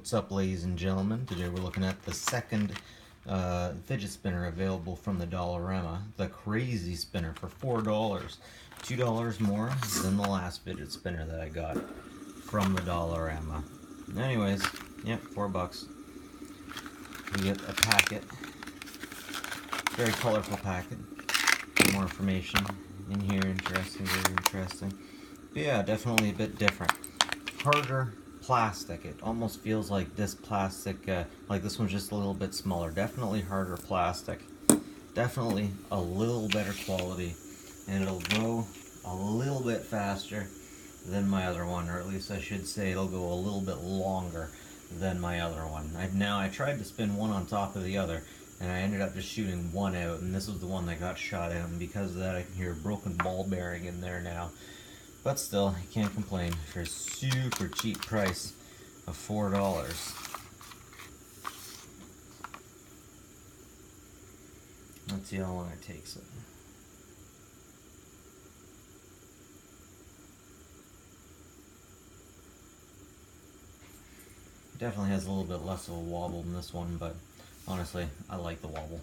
What's up, ladies and gentlemen? Today we're looking at the second fidget spinner available from the Dollarama, the Krazy spinner for $4. $2 more than the last fidget spinner that I got from the Dollarama. Anyways, yep, $4. We get a packet, very colorful packet. More information in here, interesting, very interesting. But yeah, definitely a bit different. Harder plastic. It almost feels like this plastic, like this one's just a little bit smaller. Definitely harder plastic. Definitely a little better quality, and it'll go a little bit faster than my other one, or at least I should say it'll go a little bit longer than my other one. I tried to spin one on top of the other, and I ended up just shooting one out, and this was the one that got shot out, and because of that I can hear a broken ball bearing in there now. But still, I can't complain for a super cheap price of $4. Let's see how long it takes it. It definitely has a little bit less of a wobble than this one, but honestly, I like the wobble.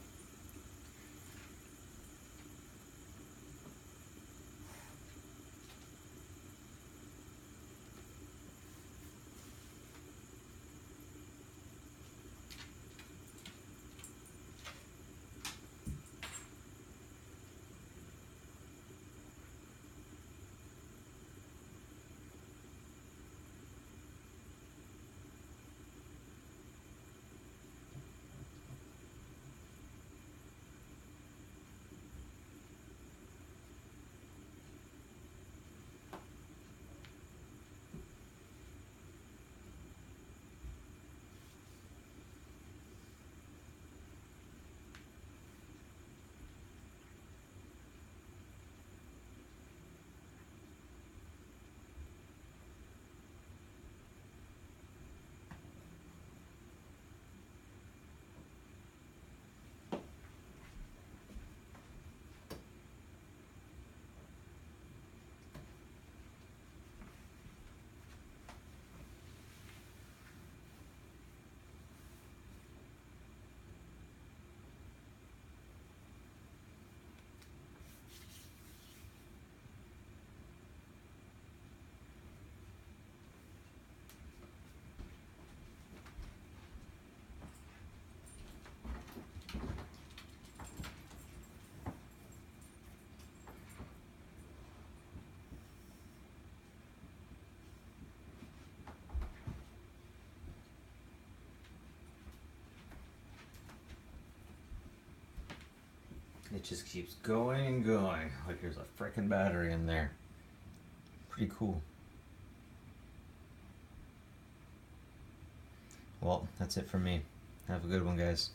It just keeps going and going, like there's a frickin' battery in there. Pretty cool. Well, that's it for me. Have a good one, guys.